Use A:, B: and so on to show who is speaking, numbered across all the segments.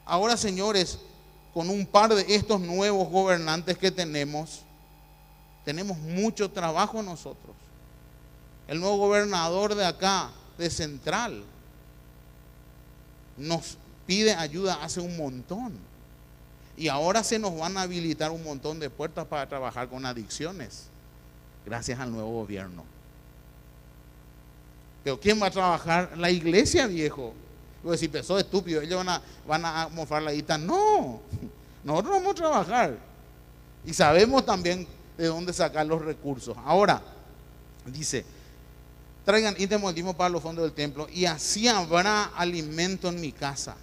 A: Ahora, señores, con un par de estos nuevos gobernantes que tenemos mucho trabajo nosotros. El nuevo gobernador de acá, de Central, nos pide ayuda hace un montón. Y ahora se nos van a habilitar un montón de puertas para trabajar con adicciones, gracias al nuevo gobierno. Pero ¿quién va a trabajar? La iglesia, viejo. Pues si pensó estúpido, ellos van a mofar la guita. No, nosotros vamos a trabajar. Y sabemos también de dónde sacar los recursos. Ahora, dice, traigan íntimo el diezmo para los fondos del templo, y así habrá alimento en mi casa.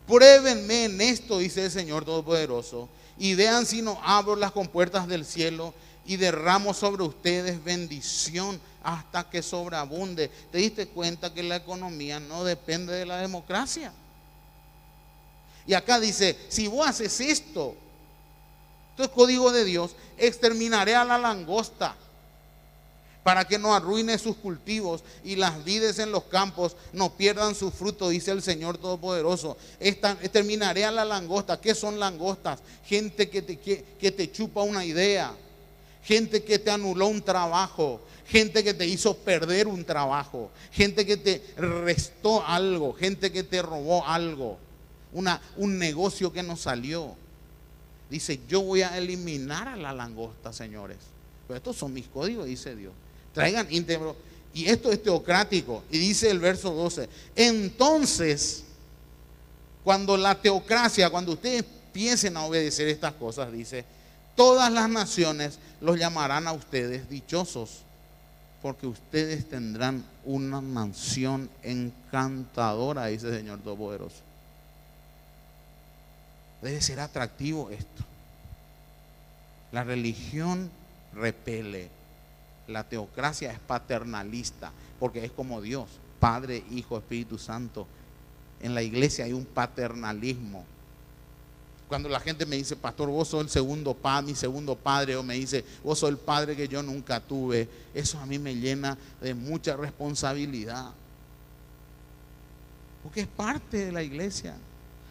A: Pruébenme en esto, dice el Señor Todopoderoso, y vean si no abro las compuertas del cielo y derramo sobre ustedes bendición hasta que sobreabunde. ¿Te diste cuenta que la economía no depende de la democracia? Y acá dice, si vos haces esto es código de Dios, exterminaré a la langosta para que no arruine sus cultivos y las vides en los campos no pierdan su fruto, dice el Señor Todopoderoso. Exterminaré a la langosta. ¿Qué son langostas? Gente que te chupa una idea, gente que te anuló un trabajo, gente que te hizo perder un trabajo, gente que te restó algo, gente que te robó algo, un negocio que no salió. Dice, yo voy a eliminar a la langosta, señores. Pero estos son mis códigos, dice Dios. Traigan íntegro. Y esto es teocrático. Y dice el verso 12. Entonces, cuando la teocracia, cuando ustedes empiecen a obedecer estas cosas, dice, todas las naciones los llamarán a ustedes dichosos, porque ustedes tendrán una mansión encantadora, dice el Señor Todopoderoso. Debe ser atractivo esto. La religión repele. La teocracia es paternalista, porque es como Dios, Padre, Hijo, Espíritu Santo. En la iglesia hay un paternalismo. Cuando la gente me dice, pastor, vos sos el segundo padre, mi segundo padre, o me dice, vos sos el padre que yo nunca tuve, eso a mí me llena de mucha responsabilidad. Porque es parte de la iglesia.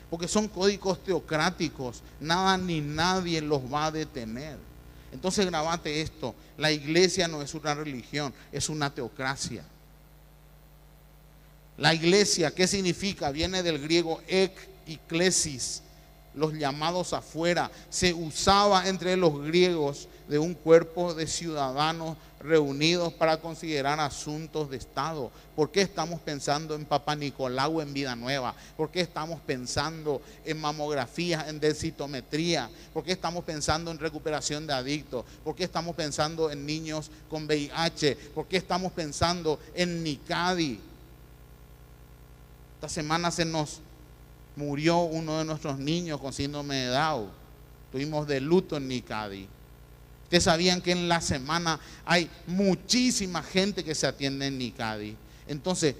A: Porque son códigos teocráticos, nada ni nadie los va a detener. Entonces grabate esto, la iglesia no es una religión, es una teocracia. La iglesia, ¿qué significa? Viene del griego ekklesis, los llamados afuera. Se usaba entre los griegos de un cuerpo de ciudadanos reunidos para considerar asuntos de Estado. ¿Por qué estamos pensando en Papá Nicolau en Vida Nueva? ¿Por qué estamos pensando en mamografías, en densitometría? ¿Por qué estamos pensando en recuperación de adictos? ¿Por qué estamos pensando en niños con VIH? ¿Por qué estamos pensando en Nicadi? Esta semana se nos murió uno de nuestros niños con síndrome de Down. Estuvimos de luto en Nicadi. Ustedes sabían que en la semana hay muchísima gente que se atiende en Nicadi. Entonces,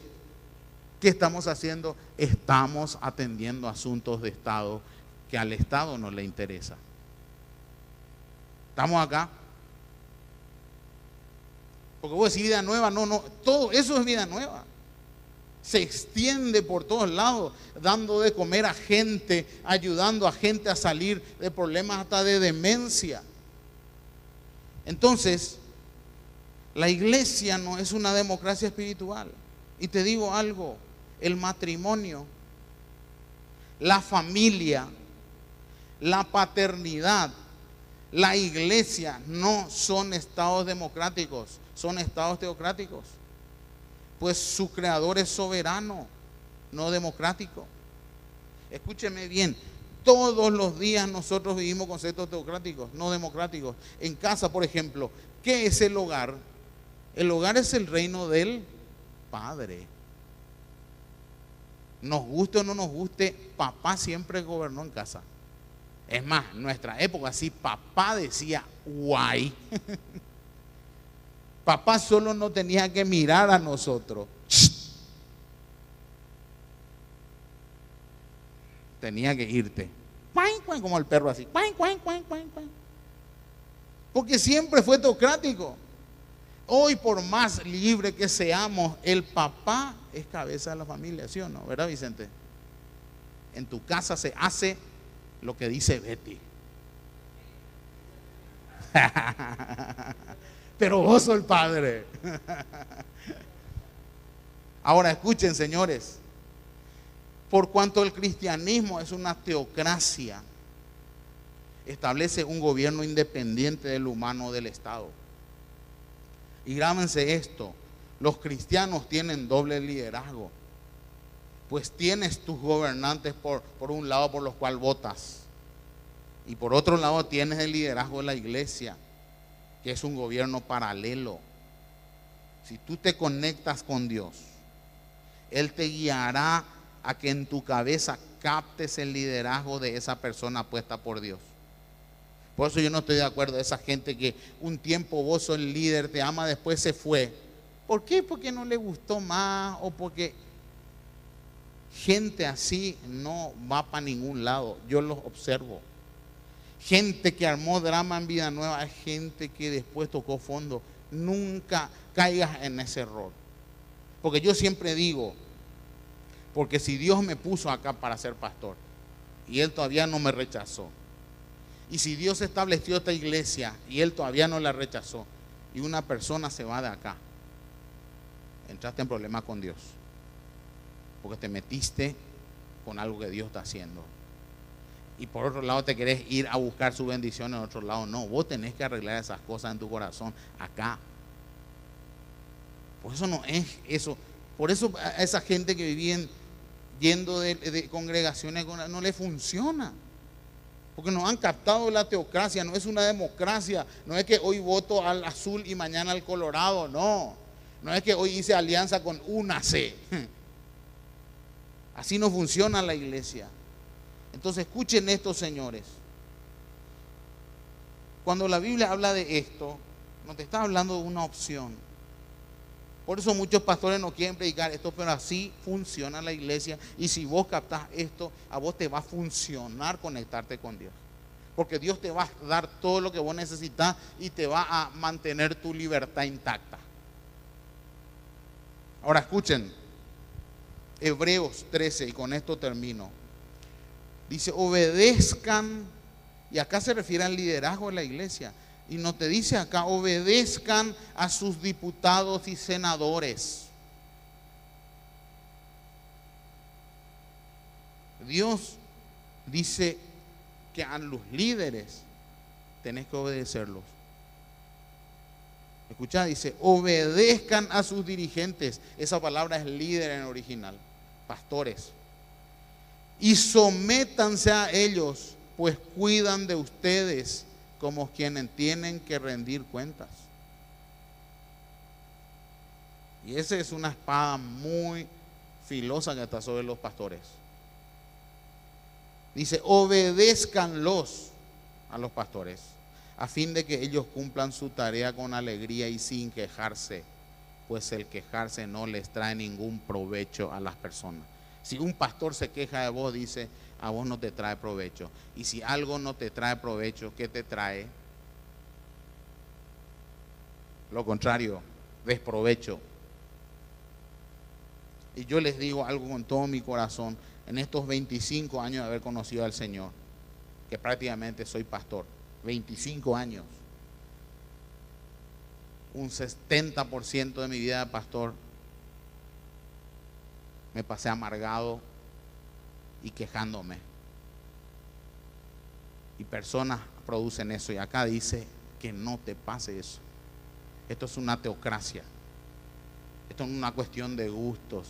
A: ¿qué estamos haciendo? Estamos atendiendo asuntos de Estado que al Estado no le interesa. ¿Estamos acá? Porque vos decís vida nueva, no, todo eso es vida nueva. Se extiende por todos lados, dando de comer a gente, ayudando a gente a salir de problemas hasta de demencia. Entonces, la iglesia no es una democracia espiritual. Y te digo algo, el matrimonio, la familia, la paternidad, la iglesia no son estados democráticos, son estados teocráticos. Pues su creador es soberano, no democrático. Escúcheme bien. Todos los días nosotros vivimos conceptos teocráticos, no democráticos. En casa, por ejemplo, ¿qué es el hogar? El hogar es el reino del Padre. Nos guste o no nos guste, papá siempre gobernó en casa. Es más, en nuestra época, sí, papá decía guay. Papá solo no tenía que mirar a nosotros. Tenía que irte. Como el perro así. Porque siempre fue teocrático. Hoy, por más libre que seamos, el papá es cabeza de la familia, ¿sí o no? ¿Verdad, Vicente? En tu casa se hace lo que dice Betty. Pero vos sos el padre. Ahora escuchen, señores, por cuanto el cristianismo es una teocracia, establece un gobierno independiente del humano o del Estado. Y grábense esto, los cristianos tienen doble liderazgo, pues tienes tus gobernantes por un lado por los cuales votas, y por otro lado tienes el liderazgo de la iglesia, que es un gobierno paralelo. Si tú te conectas con Dios, Él te guiará a que en tu cabeza captes el liderazgo de esa persona puesta por Dios. Por eso yo no estoy de acuerdo de esa gente que un tiempo vos sos el líder, te ama, después se fue. ¿Por qué? Porque no le gustó más, o porque gente así no va para ningún lado. Yo los observo. Gente que armó drama en Vida Nueva es gente que después tocó fondo. Nunca caigas en ese error. Porque yo siempre digo, porque si Dios me puso acá para ser pastor y Él todavía no me rechazó, y si Dios estableció esta iglesia y Él todavía no la rechazó, y una persona se va de acá, entraste en problemas con Dios, porque te metiste con algo que Dios está haciendo. Y por otro lado te querés ir a buscar su bendición en otro lado. No, vos tenés que arreglar esas cosas en tu corazón acá. Por eso no es eso. Por eso a esa gente que vivían yendo de congregaciones no le funciona. Porque no han captado la teocracia. No es una democracia. No es que hoy voto al azul y mañana al colorado. No. No es que hoy hice alianza con una C. Así no funciona la iglesia. Entonces escuchen esto, señores. Cuando la Biblia habla de esto, no te está hablando de una opción. Por eso muchos pastores no quieren predicar esto, pero así funciona la iglesia. Y si vos captás esto, a vos te va a funcionar conectarte con Dios. Porque Dios te va a dar todo lo que vos necesitas y te va a mantener tu libertad intacta. Ahora escuchen, Hebreos 13, y con esto termino. Dice, obedezcan, y acá se refiere al liderazgo de la iglesia. Y no te dice acá, obedezcan a sus diputados y senadores. Dios dice que a los líderes tenés que obedecerlos. Escucha, dice, obedezcan a sus dirigentes. Esa palabra es líder en original, pastores. Y sométanse a ellos, pues cuidan de ustedes como quienes tienen que rendir cuentas. Y esa es una espada muy filosa que está sobre los pastores. Dice, obedézcanlos a los pastores, a fin de que ellos cumplan su tarea con alegría y sin quejarse, pues el quejarse no les trae ningún provecho a las personas. Si un pastor se queja de vos, dice, a vos no te trae provecho. Y si algo no te trae provecho, ¿qué te trae? Lo contrario, desprovecho. Y yo les digo algo con todo mi corazón, en estos 25 años de haber conocido al Señor, que prácticamente soy pastor, 25 años, un 70% de mi vida de pastor me pasé amargado y quejándome. Y personas producen eso, y acá dice que no te pase eso. Esto es una teocracia. Esto no es una cuestión de gustos.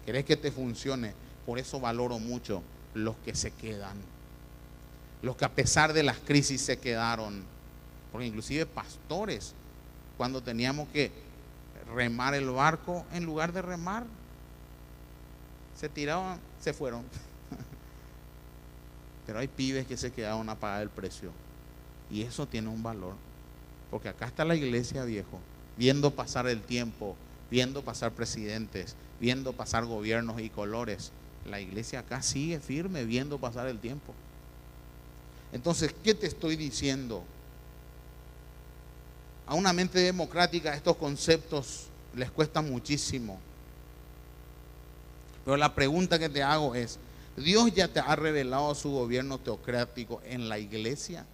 A: ¿Querés que te funcione? Por eso valoro mucho los que se quedan, los que a pesar de las crisis se quedaron. Porque inclusive pastores, cuando teníamos que remar el barco, en lugar de remar, se tiraban, se fueron. Pero hay pibes que se quedaron a pagar el precio, y eso tiene un valor. Porque acá está la iglesia, viejo, viendo pasar el tiempo, viendo pasar presidentes, viendo pasar gobiernos y colores. La iglesia acá sigue firme viendo pasar el tiempo. Entonces, ¿qué te estoy diciendo? A una mente democrática estos conceptos les cuesta muchísimo. Pero la pregunta que te hago es, Dios ya te ha revelado su gobierno teocrático en la iglesia.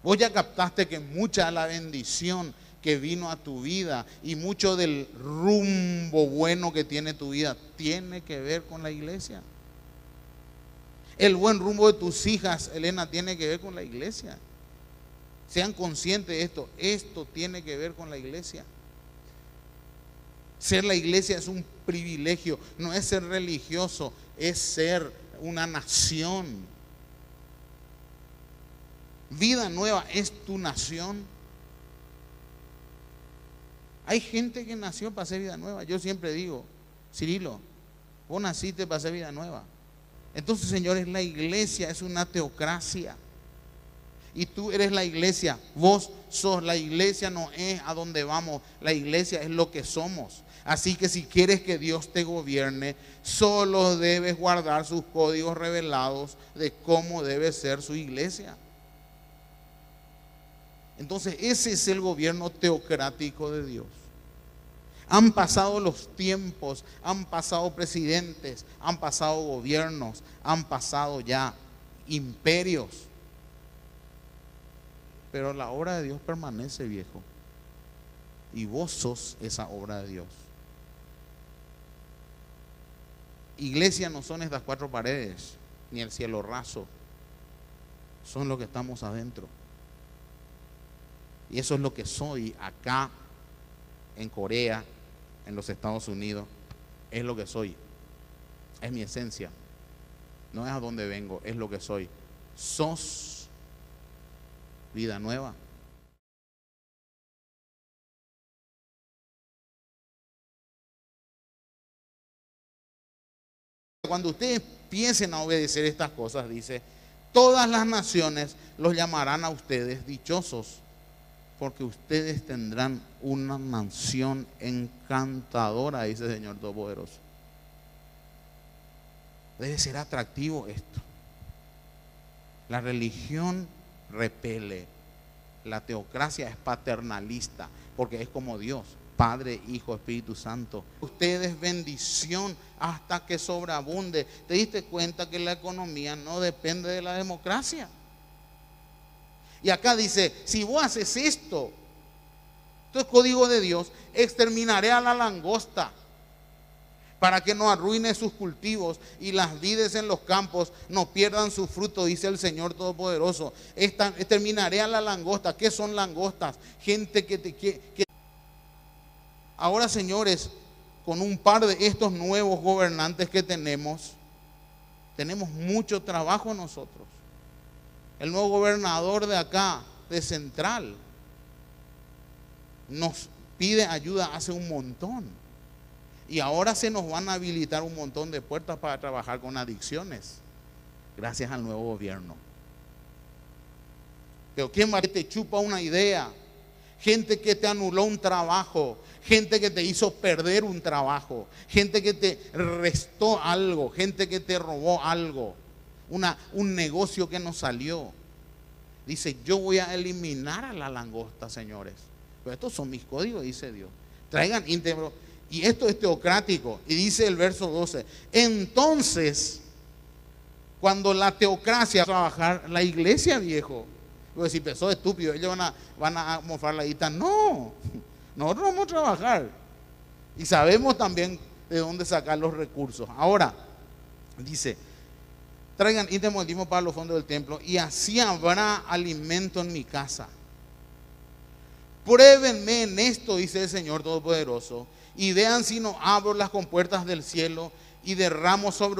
A: Vos ya captaste que mucha de la bendición que vino a tu vida y mucho del rumbo bueno que tiene tu vida tiene que ver con la iglesia. El buen rumbo de tus hijas, Elena, tiene que ver con la iglesia. Sean conscientes de esto. Esto tiene que ver con la iglesia. Ser la iglesia es un privilegio. No es ser religioso, es ser una nación. Vida Nueva es tu nación. Hay gente que nació para hacer vida nueva. Yo siempre digo, Cirilo, vos naciste para hacer vida nueva. Entonces, señores, la iglesia es una teocracia. Y tú eres la iglesia, vos sos la iglesia, no es a donde vamos, la iglesia es lo que somos. Así que si quieres que Dios te gobierne, solo debes guardar sus códigos revelados de cómo debe ser su iglesia. Entonces ese es el gobierno teocrático de Dios. Han pasado los tiempos, han pasado presidentes, han pasado gobiernos, han pasado ya imperios. Pero la obra de Dios permanece, viejo. Y vos sos esa obra de Dios. Iglesia no son estas cuatro paredes, ni el cielo raso. Son lo que estamos adentro. Y eso es lo que soy acá en Corea, en los Estados Unidos. Es lo que soy. Es mi esencia. No es a dónde vengo, es lo que soy. Sos Vida Nueva. Cuando ustedes empiecen a obedecer estas cosas, dice, todas las naciones los llamarán a ustedes dichosos, porque ustedes tendrán una mansión encantadora, dice el Señor Todopoderoso. Debe ser atractivo esto. La religión repele. La teocracia es paternalista, porque es como Dios, Padre, Hijo, Espíritu Santo. Ustedes bendición hasta que sobreabunde. ¿Te diste cuenta que la economía no depende de la democracia? Y acá dice, si vos haces esto es código de Dios, exterminaré a la langosta para que no arruine sus cultivos y las vides en los campos no pierdan su fruto, dice el Señor Todopoderoso. Exterminaré a la langosta. ¿Qué son langostas? Gente que Ahora, señores, con un par de estos nuevos gobernantes que tenemos mucho trabajo nosotros. El nuevo gobernador de acá, de Central, nos pide ayuda hace un montón. Y ahora se nos van a habilitar un montón de puertas para trabajar con adicciones, gracias al nuevo gobierno. Pero ¿quién va a te chupa una idea? Gente que te anuló un trabajo, gente que te hizo perder un trabajo, gente que te restó algo, gente que te robó algo, un negocio que no salió. Dice, yo voy a eliminar a la langosta, señores. Pero estos son mis códigos, dice Dios. Traigan íntegro. Y esto es teocrático. Y dice el verso 12, entonces, cuando la teocracia va a trabajar, la iglesia, viejo. Pues si pensó estúpido, ellos van a mofar la guita. No, nosotros vamos a trabajar. Y sabemos también de dónde sacar los recursos. Ahora, dice, traigan íntimo el diezmo para los fondos del templo, y así habrá alimento en mi casa. Pruébenme en esto, dice el Señor Todopoderoso, y vean si no abro las compuertas del cielo y derramo sobre